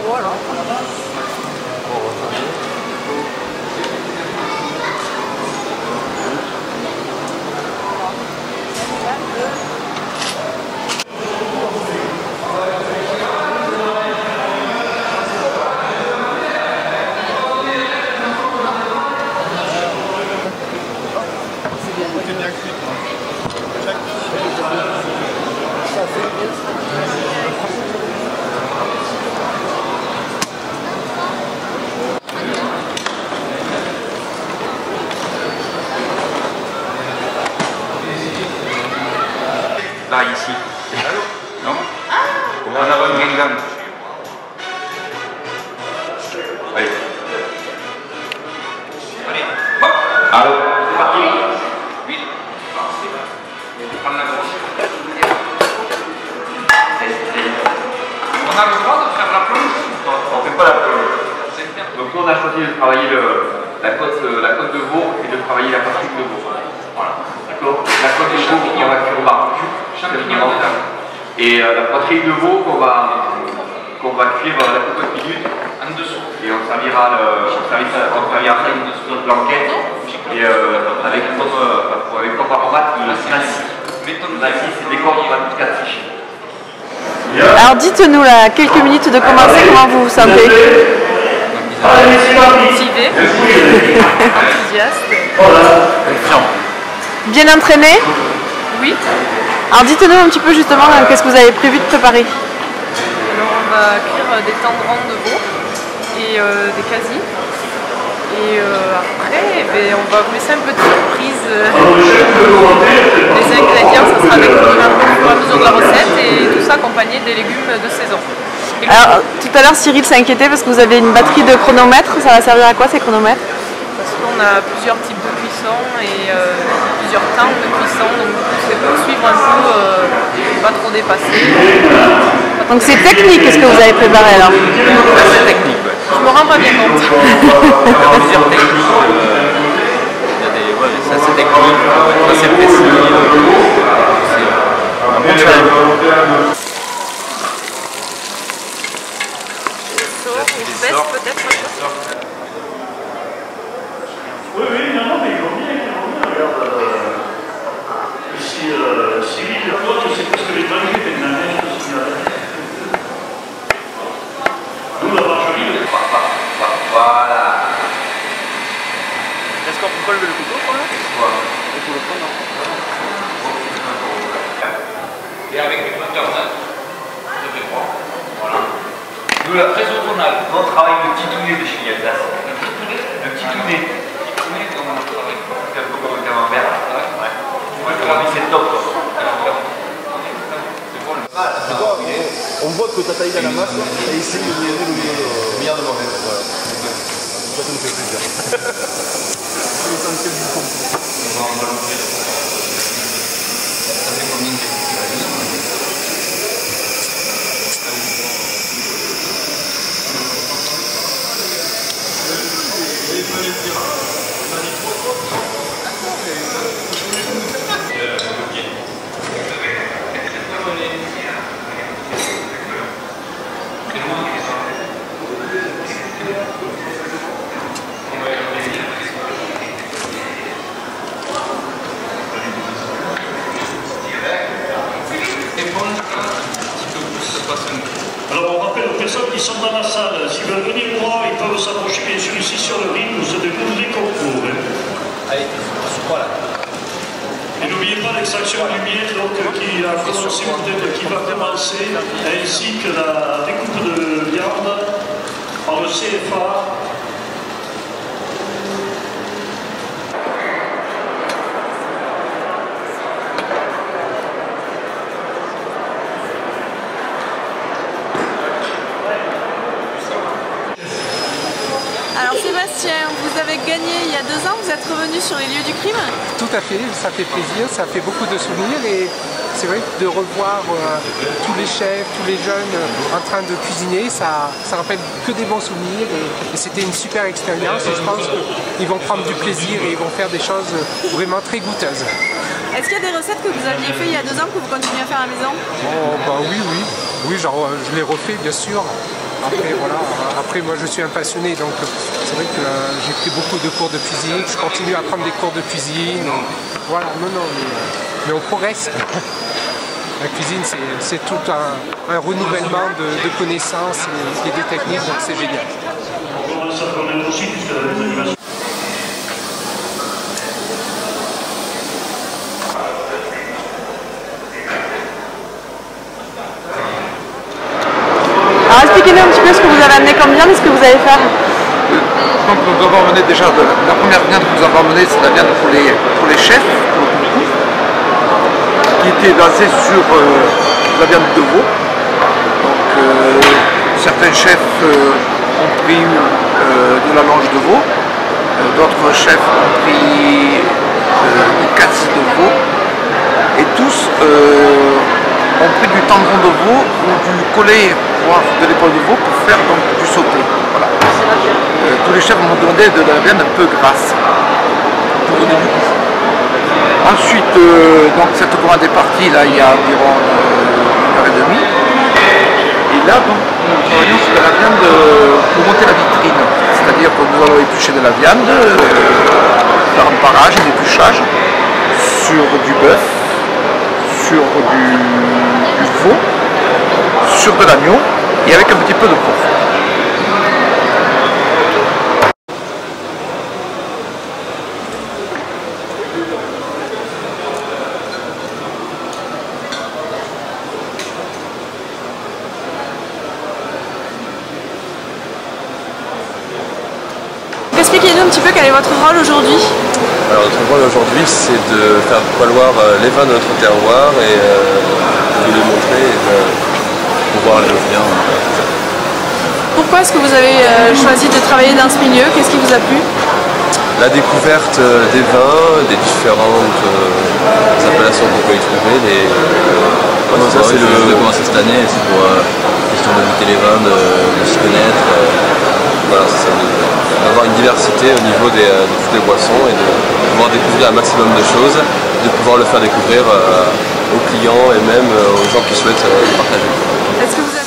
euros alors. Là, ici. Non? On a un Gengan. Allez. Allez. Hop. Allô. C'est parti. Vite. Prendre la gauche. On a le droit de faire la plonge? On ne fait pas la plonge. Donc nous on a choisi de travailler la côte de veau et de travailler la poitrine de veau. Voilà. D'accord. La côte de veau on va cuire au barbecue. Et la poitrine de veau qu'on va cuire la couple de minutes en dessous. Et on servira ça une notre blanquette et avec comme aromate c'est des cordes de 4 fiches. Alors dites-nous là, quelques minutes de commencer, comment vous vous sentez? Motivé, enthousiaste, bien entraîné? Oui. Alors dites-nous un petit peu justement qu'est-ce que vous avez prévu de préparer. Alors on va cuire des tendrons de veau et des quasi. Et après on va vous laisser un peu de surprise. Les ingrédients, ça sera découvert au fur et à mesure de la recette et tout ça accompagné des légumes de saison. Alors tout à l'heure Cyril s'est inquiété parce que vous avez une batterie de chronomètres, ça va servir à quoi ces chronomètres? Parce qu'on a plusieurs types de cuisson et plusieurs temps de cuisson, donc c'est pour suivre un peu, pas trop dépasser. Donc c'est technique ce que vous avez préparé alors? C'est technique, ouais. Je me rends pas bien compte. Il y a plusieurs techniques. Ça c'est technique, ça c'est précis. C'est un bon challenge. Je baisse peut-être maintenant. Oui, non, mais ils vont bien, regarde. Ici, Cyril, l'autre, c'est parce que les banquiers étaient de la neige, je suis là. Nous, la margarine. Voilà. Est-ce qu'on peut lever le couteau quand même? Voilà. Il faut le prendre, non? Et avec les butternut, ça fait froid. Voilà. Nous, la présautonale, on travaille le petit tounet de chez Yaldas. Le petit tounet. On travaille un peu comme un camembert. Ouais, c'est top. On voit que tu as taillé dans la masse et ici il y a le meilleur de mauvais. Voilà. Ça nous fait plaisir. C'est l'essentiel du concours. On va l'ouvrir. Ça fait combien de Alors on rappelle aux personnes qui sont dans la salle, s'ils veulent venir voir, ils peuvent s'approcher bien sûr ici sur le ring où se déroulent les concours. Allez, voilà. Et n'oubliez pas l'extraction lumière donc, qui a commencé peut-être qui va commencer, ainsi que la découpe de viande par le CFA. Alors Sébastien, vous avez gagné il y a 2 ans, vous êtes revenu sur les lieux du crime? Tout à fait, ça fait plaisir, ça fait beaucoup de souvenirs et c'est vrai que de revoir tous les chefs, tous les jeunes en train de cuisiner, ça rappelle que des bons souvenirs et c'était une super expérience et je pense qu'ils vont prendre du plaisir et ils vont faire des choses vraiment très goûteuses. Est-ce qu'il y a des recettes que vous aviez fait il y a 2 ans que vous continuez à faire à la maison? Oh, bah oui, genre je les refais bien sûr. Après, moi je suis un passionné, donc c'est vrai que j'ai pris beaucoup de cours de physique, je continue à prendre des cours de cuisine. Voilà, mais on progresse. La cuisine, c'est tout un renouvellement de connaissances et des techniques, donc c'est génial. Alors expliquez-nous un petit peu ce que vous avez amené comme viande et ce que vous allez faire. Donc nous avons amené déjà, la première viande que nous avons amenée, c'est la viande pour les chefs, qui était basée sur la viande de veau. Donc certains chefs ont pris de la longe de veau, d'autres chefs ont pris des cassis de veau, et tous ont pris du tendron de veau ou du collet, voire de l'épaule de veau pour faire donc du sauté. Voilà. Tous les chefs m'ont demandé de la viande un peu grasse pour donner du goût. Ensuite, donc cette commande est partie là, il y a environ 1h30. Et là, donc, nous travaillons sur de la viande pour monter la vitrine. C'est-à-dire que nous allons éplucher de la viande, faire un parage, un épluchage sur du bœuf, sur du veau, sur de l'agneau et avec un petit peu de porc. Expliquez-nous un petit peu quel est votre rôle aujourd'hui. Alors notre rôle aujourd'hui c'est de faire valoir les vins de notre terroir et de les montrer et de pouvoir les offrir. Pourquoi est-ce que vous avez choisi de travailler dans ce milieu? Qu'est-ce qui vous a plu? La découverte des vins, des différentes appellations qu'on peut y trouver. Ça c'est le de commencer cette année, c'est pour question de goûter les vins, de s'y connaître. Voilà, c'est ça, d'avoir une diversité au niveau de toutes les boissons et de pouvoir découvrir un maximum de choses, de pouvoir le faire découvrir aux clients et même aux gens qui souhaitent le partager. Est-ce que vous avez...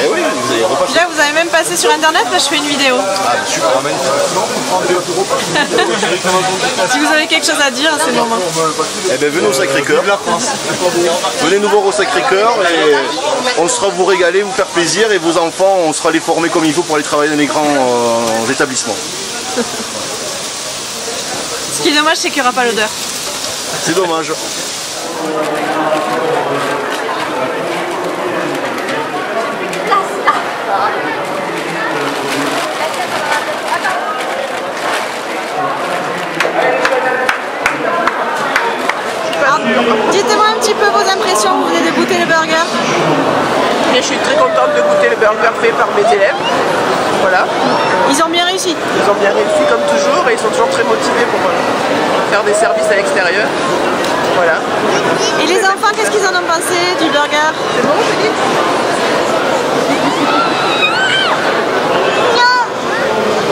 Eh oui, vous allez repasser. Là, vous avez même passé sur internet, là je fais une vidéo. Ah, super, Si vous avez quelque chose à dire, c'est le moment. Eh bien, venez au Sacré-Cœur. Venez nous voir au Sacré-Cœur et on sera vous régaler, vous faire plaisir et vos enfants, on sera les former comme il faut pour aller travailler dans les grands établissements. Ce qui est dommage, c'est qu'il n'y aura pas l'odeur. C'est dommage. Dites-moi un petit peu vos impressions, vous venez de goûter le burger. Et je suis très contente de goûter le burger fait par mes élèves. Voilà. Ils ont bien réussi. Ils ont bien réussi comme toujours et ils sont toujours très motivés pour faire des services à l'extérieur. Voilà. Et les enfants, qu'est-ce qu'ils en ont pensé du burger? C'est bon, je dis?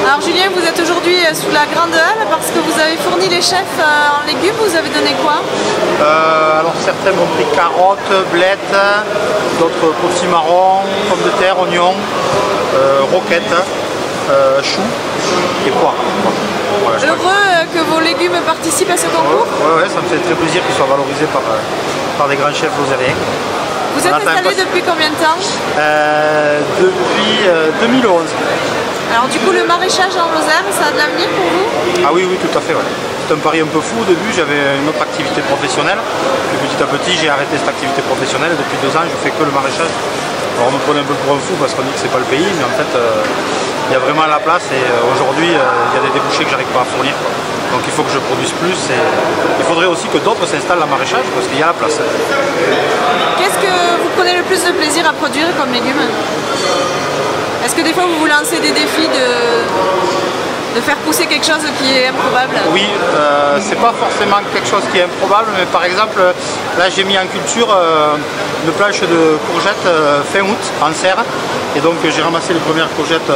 Alors Julien, vous êtes aujourd'hui sous la grande halle parce que vous avez fourni les chefs en légumes, vous avez donné quoi? Alors certains m'ont pris carottes, blettes, d'autres potimarrons, pommes de terre, oignons, roquettes, choux et poires. Voilà, heureux que vos légumes participent à ce concours? Ouais, ça me fait très plaisir qu'ils soient valorisés par des grands chefs lozériens. Vous êtes installé depuis combien de temps? Depuis 2011. Alors du coup, le maraîchage en Lozère, ça a de l'avenir pour vous? Ah oui, tout à fait. Ouais. C'est un pari un peu fou. Au début, j'avais une autre activité professionnelle. Puis petit à petit, j'ai arrêté cette activité professionnelle. Et depuis 2 ans, je fais que le maraîchage. Alors on me prenait un peu pour un fou parce qu'on dit que c'est pas le pays, mais en fait, il y a vraiment la place. Et aujourd'hui, il y a des débouchés que j'arrive pas à fournir. Donc il faut que je produise plus. Et il faudrait aussi que d'autres s'installent en maraîchage parce qu'il y a la place. Qu'est-ce que vous prenez le plus de plaisir à produire comme légumes? Est-ce que des fois vous vous lancez des défis de faire pousser quelque chose qui est improbable? Oui, c'est pas forcément quelque chose qui est improbable, mais par exemple, là j'ai mis en culture une planche de courgettes fin août en serre, et donc j'ai ramassé les premières courgettes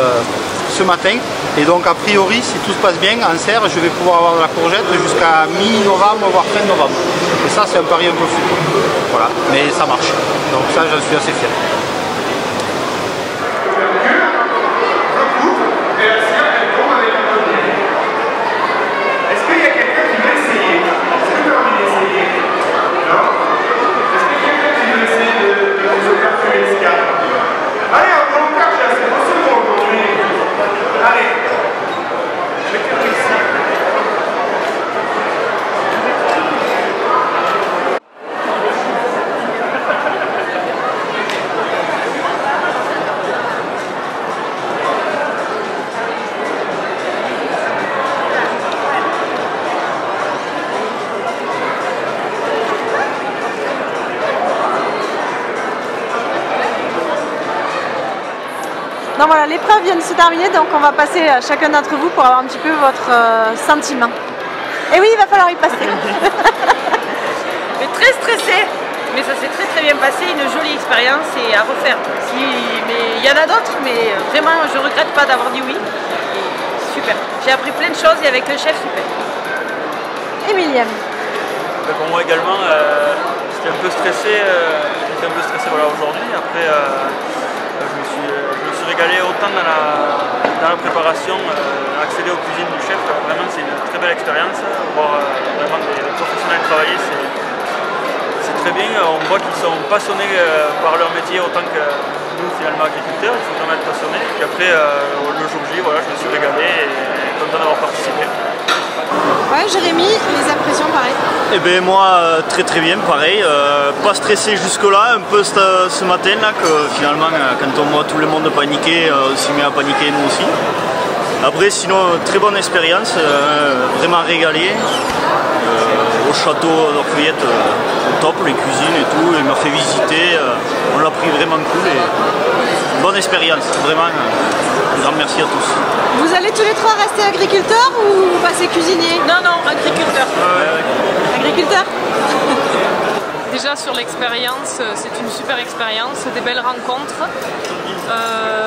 ce matin, Et donc a priori, si tout se passe bien, en serre, je vais pouvoir avoir de la courgette jusqu'à mi-novembre, voire fin novembre. Et ça, c'est un pari un peu fou. Voilà, mais ça marche. Donc ça, j'en suis assez fier. Donc voilà, l'épreuve vient de se terminer, donc on va passer à chacun d'entre vous pour avoir un petit peu votre sentiment. Et oui, il va falloir y passer. Mais très stressé, mais ça s'est très bien passé, une jolie expérience et à refaire. Mais il y en a d'autres, mais vraiment je ne regrette pas d'avoir dit oui. Et super, j'ai appris plein de choses et avec le chef, super. Emilien. Pour moi également, j'étais un peu stressé, voilà, aujourd'hui. Après, je me suis régalé autant dans la préparation, accéder aux cuisines du chef. Vraiment, c'est une très belle expérience. Voir vraiment des professionnels travailler, c'est très bien. On voit qu'ils sont passionnés par leur métier autant que nous, finalement, agriculteurs. Il faut vraiment être passionné. Et puis après, le jour J, voilà, je me suis régalé et content d'avoir participé. Ouais, Jérémy, les impressions pareil. Eh bien moi très bien pareil, pas stressé jusque là, un peu ce matin là que finalement quand on voit tout le monde paniquer, on s'y met à paniquer nous aussi. Après sinon très bonne expérience, vraiment régalé. Au château d'Orfeuillette, top, les cuisines et tout, il m'a fait visiter, on l'a pris vraiment cool et bonne expérience, vraiment un grand merci à tous. Vous allez tous les trois rester agriculteurs ou vous passez cuisinier? Non, agriculteur. Agriculteur. Déjà sur l'expérience, c'est une super expérience, des belles rencontres.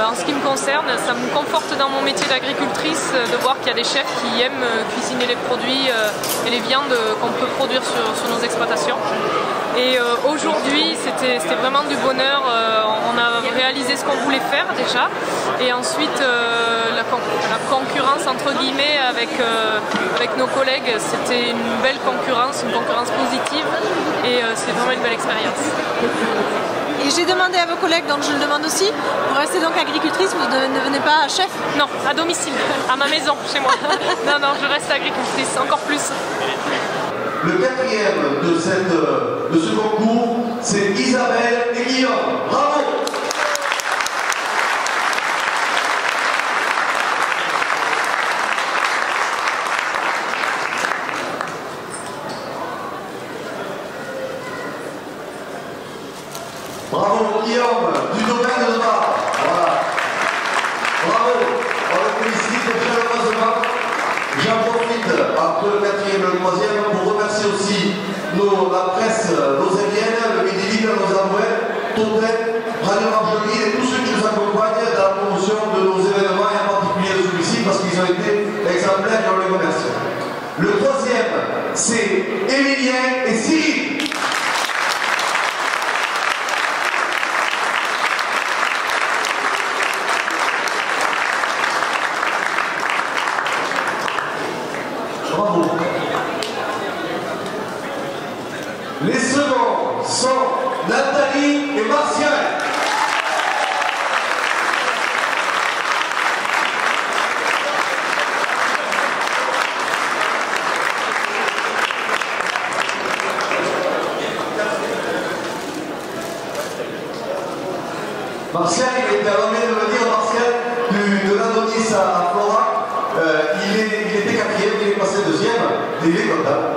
En ce qui me concerne, ça me conforte dans mon métier d'agricultrice de voir qu'il y a des chefs qui aiment cuisiner les produits et les viandes qu'on peut produire sur nos exploitations. Et aujourd'hui, c'était vraiment du bonheur. On a réalisé ce qu'on voulait faire déjà. Et ensuite, la concurrence entre guillemets avec nos collègues, c'était une belle concurrence, une concurrence positive. Et c'est vraiment une belle expérience. Et j'ai demandé à vos collègues, donc je le demande aussi, vous restez donc agricultrice, vous ne devenez pas chef? Non, à domicile, à ma maison, chez moi. Non, je reste agricultrice, encore plus. Le quatrième de ce concours, c'est Isabelle et Guillaume. Bravo! Bravo Guillaume, du domaine de Bar. Voilà. Bravo, on le félicite chaleureusement. J'en profite, entre le quatrième et le troisième, pour remercier aussi la presse lausannienne, le Midi Libre, nos envois, Totem, Radio Marjorie et tous ceux qui nous accompagnent dans la promotion de nos événements, et en particulier celui-ci, parce qu'ils ont été exemplaires et on les remercie. Le troisième, c'est Emilien et Cyril. Bravo. Les seconds sont Nathalie et Martial. Martial, il était amené de me dire, Martial, de l'Adonis à Flora, il était quatrième, il est passé deuxième, et il est content.